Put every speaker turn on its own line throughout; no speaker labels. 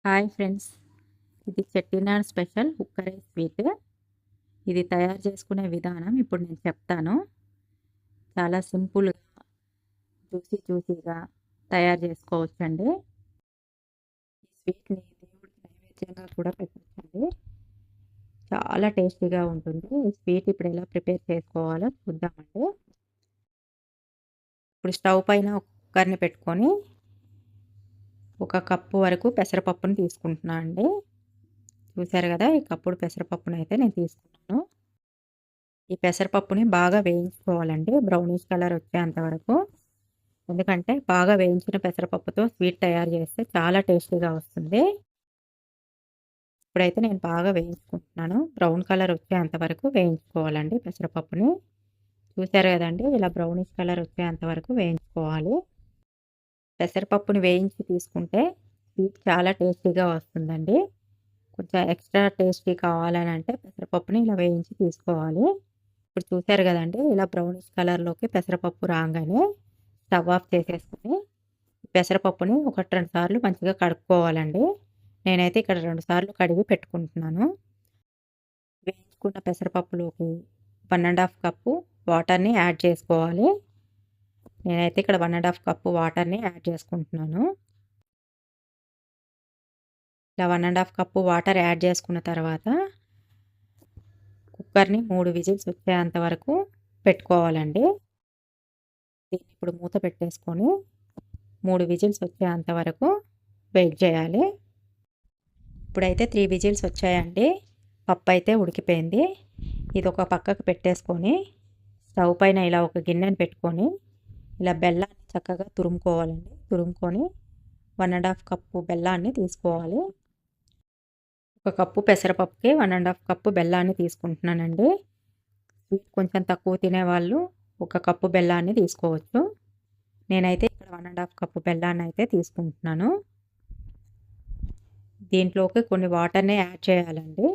Hi friends, ఇది Chettinad special cooker sweet. ఇది తయారు చేసుకునే విధానం ఇప్పుడు నేను చెప్తాను. చాలా సింపుల్గా, జ్యూసీగా తయారు చేసుకోవచ్చండి. ఈ స్వీట్ని దేవుడికి నైవేద్యంగా కూడా పెట్టవచ్చండి. చాలా టేస్టీగా ఉంటుంది. ఈ స్వీట్ ఇప్పుడు ఎలా ప్రిపేర్ చేసుకోవాలో చూద్దామండి. ఇప్పుడు స్టవ్ పైన ఒక కుక్కర్ని పెట్టుకొని 1 కప్పు వరకు పెసరపప్పుని తీసుకుంటున్నాను అండి. చూసారు కదా, ఈ కప్పుడు పెసరపప్పునైతే నేను తీసుకున్నాను. ఈ పెసరపప్పుని బాగా వేయించుకోవాలండి, బ్రౌనిష్ కలర్ వచ్చేంత వరకు. ఎందుకంటే బాగా వేయించిన పెసరపప్పుతో స్వీట్ తయారు చేస్తే చాలా టేస్టీగా వస్తుంది. ఇప్పుడైతే నేను బాగా వేయించుకుంటున్నాను. బ్రౌన్ కలర్ వచ్చేంత వరకు వేయించుకోవాలండి పెసరపప్పుని. చూసారు కదండి, ఇలా బ్రౌనిష్ కలర్ వచ్చేంత వరకు వేయించుకోవాలి. పెసరపప్పుని వేయించి తీసుకుంటే స్వీట్ చాలా టేస్టీగా వస్తుందండి. కొంచెం ఎక్స్ట్రా టేస్టీ కావాలని అంటే పెసరపప్పుని ఇలా వేయించి తీసుకోవాలి. ఇప్పుడు చూసారు కదండి, ఇలా బ్రౌనిష్ కలర్లోకి పెసరపప్పు రాగానే స్టవ్ ఆఫ్ చేసేసుకొని పెసరపప్పుని 1-2 సార్లు మంచిగా కడుక్కోవాలండి. నేనైతే ఇక్కడ 2 సార్లు కడిగి పెట్టుకుంటున్నాను. వేయించుకున్న పెసరపప్పులోకి 1½ కప్పు వాటర్ని యాడ్ చేసుకోవాలి. నేనైతే ఇక్కడ 1½ కప్పు వాటర్ని యాడ్ చేసుకుంటున్నాను. ఇలా 1½ కప్పు వాటర్ యాడ్ చేసుకున్న తర్వాత కుక్కర్ని 3 విజిల్స్ వచ్చేంత వరకు పెట్టుకోవాలండి. దీన్ని ఇప్పుడు మూత పెట్టేసుకొని 3 విజిల్స్ వచ్చేంత వరకు వెయిట్ చేయాలి. ఇప్పుడైతే 3 విజిల్స్ వచ్చాయండి. పప్పు అయితే ఉడికిపోయింది. ఇది ఒక పక్కకు పెట్టేసుకొని స్టవ్ పైన ఇలా ఒక గిన్నెని పెట్టుకొని ఇలా బెల్లాన్ని చక్కగా తురుముకోవాలండి. తురుముకొని 1½ కప్పు బెల్లాన్ని తీసుకోవాలి. 1 కప్పు పెసరపప్పుకి 1½ కప్పు బెల్లాన్ని తీసుకుంటున్నానండి. స్వీట్ కొంచెం తక్కువ తినేవాళ్ళు 1 కప్పు బెల్లాన్ని తీసుకోవచ్చు. నేనైతే ఇక్కడ 1½ కప్పు బెల్లాన్ని అయితే తీసుకుంటున్నాను. దీంట్లోకి కొన్ని వాటర్ని యాడ్ చేయాలండి.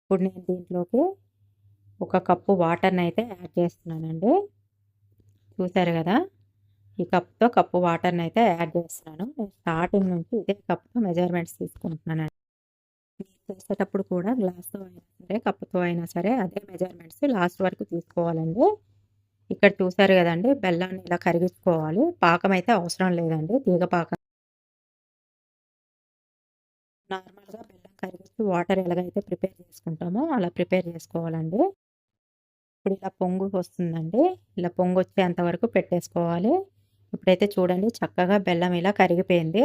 ఇప్పుడు నేను దీంట్లోకి 1 కప్పు వాటర్ని అయితే యాడ్ చేస్తున్నానండి. చూసారు కదా, ఈ కప్తో కప్పు వాటర్ని అయితే యాడ్ చేస్తున్నాను. నేను స్టార్టింగ్ నుంచి ఇదే కప్తో మెజర్మెంట్స్ తీసుకుంటున్నానండి. మీరు చేసేటప్పుడు కూడా గ్లాస్తో అయినా సరే, కప్పుతో అయినా సరే అదే మెజర్మెంట్స్ లాస్ట్ వరకు తీసుకోవాలండి. ఇక్కడ చూసారు కదండి, బెల్లాన్ని ఇలా కరిగించుకోవాలి. పాకం అయితే అవసరం లేదండి, తీగ పాకం. నార్మల్గా బెల్లం కరిగించి వాటర్ ఎలాగైతే ప్రిపేర్ చేసుకుంటామో అలా ప్రిపేర్ చేసుకోవాలండి. ఇప్పుడు ఇలా పొంగు వస్తుందండి, ఇలా పొంగు వచ్చేంత వరకు పెట్టేసుకోవాలి. ఇప్పుడైతే చూడండి, చక్కగా బెల్లం ఇలా కరిగిపోయింది.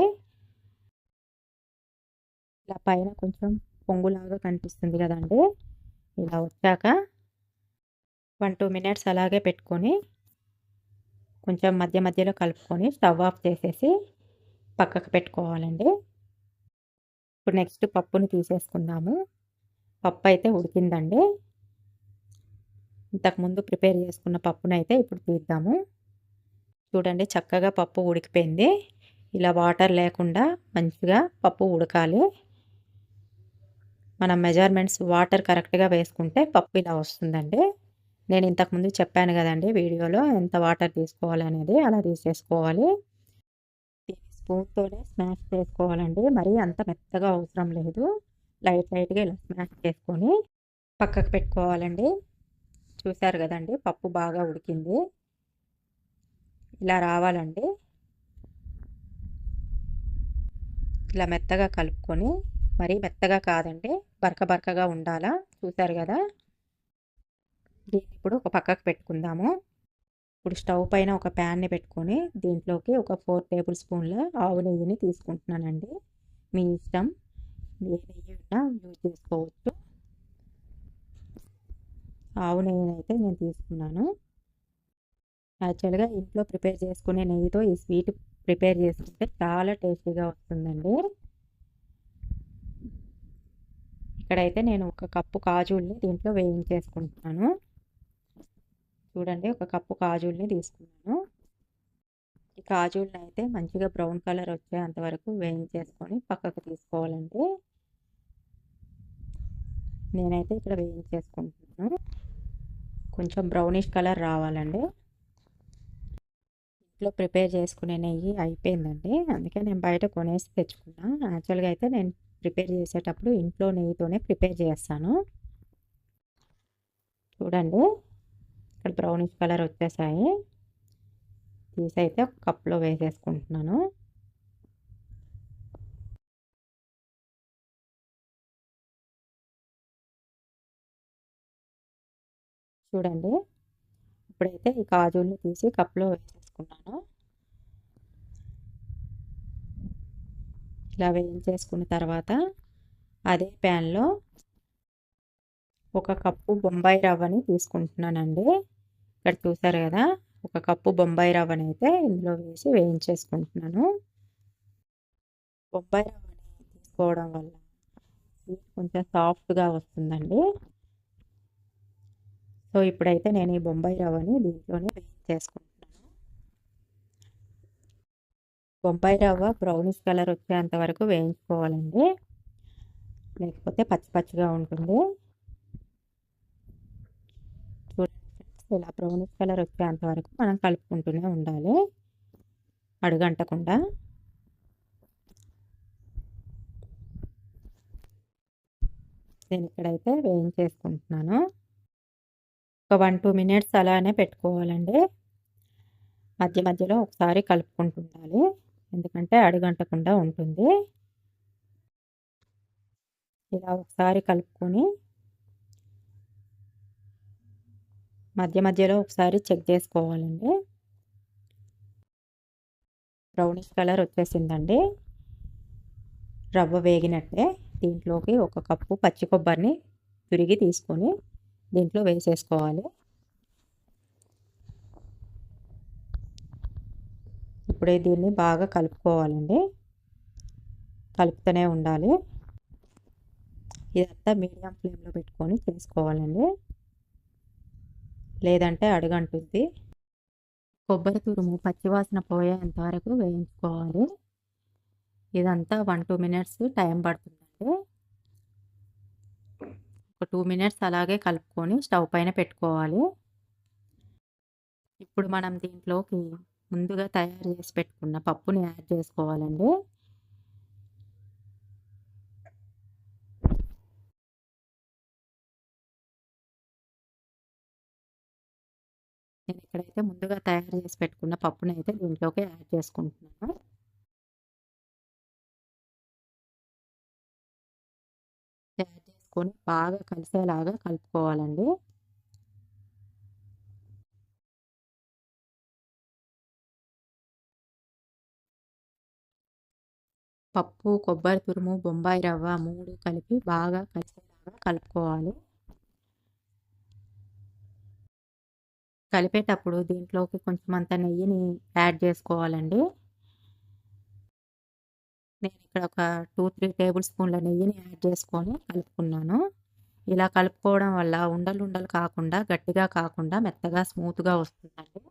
ఇలా పైన కొంచెం పొంగులాగా కనిపిస్తుంది కదండి. ఇలా వచ్చాక 1-2 మినిట్స్ అలాగే పెట్టుకొని కొంచెం మధ్య మధ్యలో కలుపుకొని స్టవ్ ఆఫ్ చేసేసి పక్కకు పెట్టుకోవాలండి. ఇప్పుడు నెక్స్ట్ పప్పుని తీసేసుకుందాము. పప్పు అయితే ఉడికిందండి. ఇంతకుముందు ప్రిపేర్ చేసుకున్న పప్పునైతే ఇప్పుడు తీద్దాము. చూడండి, చక్కగా పప్పు ఉడికిపోయింది. ఇలా వాటర్ లేకుండా మంచిగా పప్పు ఉడకాలి. మనం మెజర్మెంట్స్ వాటర్ కరెక్ట్గా వేసుకుంటే పప్పు ఇలా వస్తుందండి. నేను ఇంతకుముందు చెప్పాను కదండి వీడియోలో, ఎంత వాటర్ తీసుకోవాలనేది అలా తీసేసుకోవాలి. స్పూన్తోనే స్మాష్ చేసుకోవాలండి, మరీ అంత మెత్తగా అవసరం లేదు. లైట్గా ఇలా స్మాష్ చేసుకొని పక్కకు పెట్టుకోవాలండి. చూసారు కదండి, పప్పు బాగా ఉడికింది. ఇలా రావాలండి. ఇలా మెత్తగా కలుపుకొని, మరీ మెత్తగా కాదండి, బరకగా ఉండాలా. చూసారు కదా, దీన్ని ఇప్పుడు ఒక పక్కకు పెట్టుకుందాము. ఇప్పుడు స్టవ్ పైన ఒక ప్యాన్ని పెట్టుకొని దీంట్లోకి ఒక 4 టేబుల్ స్పూన్ల ఆవు నెయ్యిని తీసుకుంటున్నానండి. మీ ఇష్టం, ఏ నెయ్యి ఉన్నా యూజ్ చేసుకోవచ్చు. ఆవు నెయ్యిని అయితే నేను తీసుకున్నాను. యాక్చువల్గా ఇంట్లో ప్రిపేర్ చేసుకునే నెయ్యితో ఈ స్వీట్ ప్రిపేర్ చేసుకుంటే చాలా టేస్టీగా వస్తుందండి. ఇక్కడైతే నేను 1 కప్పు కాజుల్ని దీంట్లో వేయించేసుకుంటున్నాను. చూడండి, 1 కప్పు కాజుల్ని తీసుకున్నాను. ఈ కాజుల్ని అయితే మంచిగా బ్రౌన్ కలర్ వచ్చేంత వరకు వేయించేసుకొని పక్కకు తీసుకోవాలండి. నేనైతే ఇక్కడ వేయించేసుకుంటున్నాను. కొంచెం బ్రౌనిష్ కలర్ రావాలండి. ఇంట్లో ప్రిపేర్ చేసుకునే నెయ్యి అయిపోయిందండి. అందుకే నేను బయట కొనేసి తెచ్చుకున్నా. యాక్చువల్‌గా అయితే నేను ప్రిపేర్ చేసేటప్పుడు ఇంట్లో నెయ్యితోనే ప్రిపేర్ చేస్తాను. చూడండి ఇక్కడ బ్రౌనిష్ కలర్ వచ్చేసాయి. తీసైతే ఒక కప్‌లో వేసేసుకుంటున్నాను. చూడండి ఇప్పుడైతే ఈ కాజుల్ని తీసి కప్‌లో వేసేసుకున్నాను. ఇలా వేయించేసుకున్న తర్వాత అదే ప్యాన్‌లో ఒక కప్పు బొంబాయి రవ్వని తీసుకుంటున్నానండి. ఇక్కడ చూసారు కదా! ఒక కప్పు బొంబాయి రవ్వనైతే ఇందులో వేసి వేయించేసుకుంటున్నాను. బొంబాయి రవ్వని తీసుకోవడం వల్ల స్వీట్ కొంచెం సాఫ్ట్‌గా వస్తుందండి. సో, ఇప్పుడైతే నేను ఈ బొంబాయి రవ్వని దీంట్లోనే వేయించేసుకుంటున్నాను. బొంబాయి రవ్వ బ్రౌనిష్ కలర్ వచ్చేంత వరకు వేయించుకోవాలండి. లేకపోతే పచ్చి పచ్చిగా ఉంటుంది. చూడండి ఫ్రెండ్స్ ఇలా బ్రౌనిష్ కలర్ వచ్చేంత వరకు మనం కలుపుకుంటూనే ఉండాలి. అడుగంటకుండా. నేను ఇక్కడైతే వేయించేసుకుంటున్నాను. ఒక 1, 2 మినిట్స్ అలానే పెట్టుకోవాలండి. మధ్య మధ్యలో ఒకసారి కలుపుకుంటూ ఉండాలి. ఎందుకంటే అడుగంటకుండా ఉంటుంది. ఇలా ఒకసారి కలుపుకొని మధ్య మధ్యలో ఒకసారి చెక్ చేసుకోవాలండి. బ్రౌనిష్ కలర్ వచ్చేసిందండి. రవ్వ వేగినట్టే. దీంట్లోకి ఒక కప్పు పచ్చి కొబ్బరిని తురిగి తీసుకొని దీంట్లో వేసేసుకోవాలి. ఇప్పుడే దీన్ని బాగా కలుపుకోవాలండి. కలుపుతూనే ఉండాలి. ఇదంతా మీడియం ఫ్లేమ్‌లో పెట్టుకొని చేసుకోవాలండి. లేదంటే అడుగంటుద్ది. కొబ్బరి తురుము పచ్చివాసన పోయేంత వరకు వేయించుకోవాలి. ఇదంతా 1, 2 మినిట్స్ టైం పడుతుందండి. ఒక 2 మినిట్స్ అలాగే కలుపుకొని స్టవ్ పైన పెట్టుకోవాలి. ఇప్పుడు మనం దీంట్లోకి ముందుగా తయారు చేసి పెట్టుకున్న పప్పుని యాడ్ చేసుకోవాలండి. నేను ఇక్కడైతే ముందుగా తయారు చేసి పెట్టుకున్న పప్పునైతే దీంట్లోకి యాడ్ చేసుకుంటున్నాను. యాడ్ చేసుకొని బాగా కలిసేలాగా కలుపుకోవాలండి. పప్పు, కొబ్బరి తురుము, బొంబాయి రవ్వ 3 కలిపి బాగా కలిసేలాగా కలుపుకోవాలి. కలిపేటప్పుడు దీంట్లోకి కొంచెం అంత నెయ్యిని యాడ్ చేసుకోవాలండి. నేను ఇక్కడ ఒక 2, 3 టేబుల్ స్పూన్ల నెయ్యిని యాడ్ చేసుకొని కలుపుకున్నాను. ఇలా కలుపుకోవడం వల్ల ఉండలు ఉండలు కాకుండా, గట్టిగా కాకుండా మెత్తగా స్మూత్‌గా వస్తుందండి.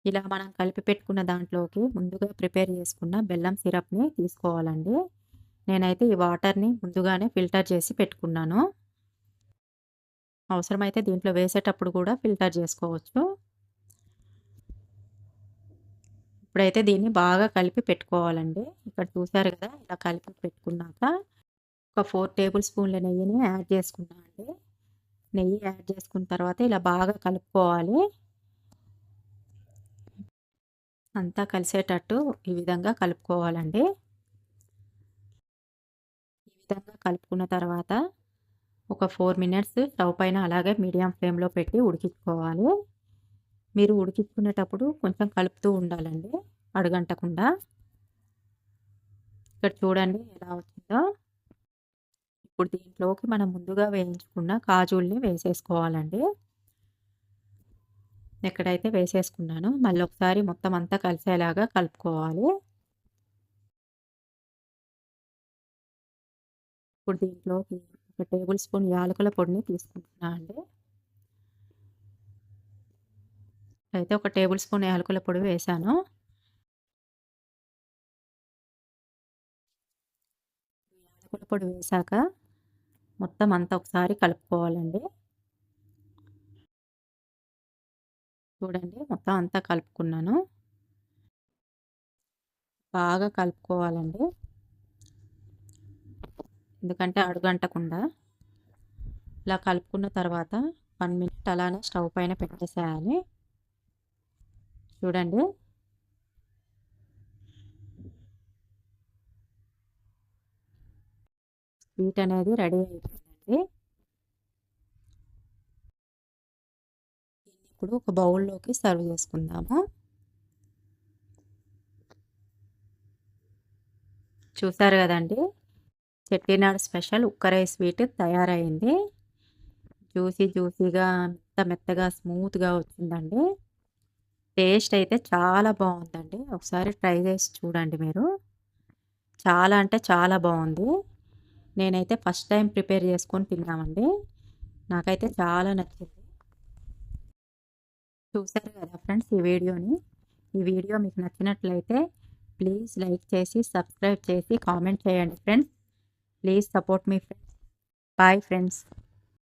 ఇలా మనం కలిపి పెట్టుకున్న దాంట్లోకి ముందుగా ప్రిపేర్ చేసుకున్న బెల్లం సిరప్‌ని తీసుకోవాలండి. నేనైతే ఈ వాటర్‌ని ముందుగానే ఫిల్టర్ చేసి పెట్టుకున్నాను. అవసరమైతే దీంట్లో వేసేటప్పుడు కూడా ఫిల్టర్ చేసుకోవచ్చు. ఇప్పుడైతే దీన్ని బాగా కలిపి పెట్టుకోవాలండి. ఇక్కడ చూసారు కదా! ఇలా కలిపి పెట్టుకున్నాక ఒక 4 టేబుల్ స్పూన్ల నెయ్యిని యాడ్ చేసుకున్నా అండి. నెయ్యి యాడ్ చేసుకున్న తర్వాత ఇలా బాగా కలుపుకోవాలి. అంతా కలిసేటట్టు ఈ విధంగా కలుపుకోవాలండి. ఈ విధంగా కలుపుకున్న తర్వాత ఒక 4 మినిట్స్ స్టవ్ పైన అలాగే మీడియం ఫ్లేమ్‌లో పెట్టి ఉడికించుకోవాలి. మీరు ఉడికించుకునేటప్పుడు కొంచెం కలుపుతూ ఉండాలండి అడుగంటకుండా. ఇక్కడ చూడండి ఎలా వచ్చిందో. ఇప్పుడు దీంట్లోకి మనం ముందుగా వేయించుకున్న కాజుల్ని వేసేసుకోవాలండి. ఎక్కడైతే వేసేసుకున్నానో మళ్ళీ ఒకసారి మొత్తం అంతా కలిసేలాగా కలుపుకోవాలి. ఇప్పుడు దీంట్లోకి ఒక టేబుల్ స్పూన్ యాలకుల పొడిని తీసుకుంటున్నా అండి. అయితే ఒక టేబుల్ స్పూన్ యాలకుల పొడి వేశాను. యాలకుల పొడి వేశాక మొత్తం అంతా ఒకసారి కలుపుకోవాలండి. చూడండి మొత్తం అంతా కలుపుకున్నాను. బాగా కలుపుకోవాలండి. ఎందుకంటే అడుగంటకుండా. ఇలా కలుపుకున్న తర్వాత 1 మినిట్ అలానే స్టవ్ పైన పెట్టేసేయాలి. చూడండి. స్వీట్ అనేది రెడీ అయిపోయిందండి. ఇప్పుడు ఒక బౌల్లోకి సర్వ్ చేసుకుందాము. చూసారు కదండి, చెట్టినాడు స్పెషల్ ఉక్కరై స్వీట్ తయారైంది. జ్యూసీగా మెత్తగా స్మూత్గా వచ్చిందండి. టేస్ట్ అయితే చాలా బాగుందండి. ఒకసారి ట్రై చేసి చూడండి మీరు. చాలా అంటే చాలా బాగుంది. నేనైతే ఫస్ట్ టైం ప్రిపేర్ చేసుకొని తిన్నామండి. నాకైతే చాలా నచ్చింది. చూసారు కదా ఫ్రెండ్స్ ఈ వీడియోని. ఈ వీడియో మీకు నచ్చినట్లయితే ప్లీజ్ లైక్ చేసి, సబ్స్క్రైబ్ చేసి, కామెంట్ చేయండి ఫ్రెండ్స్. ప్లీజ్ సపోర్ట్ మీ ఫ్రెండ్స్. Bye friends.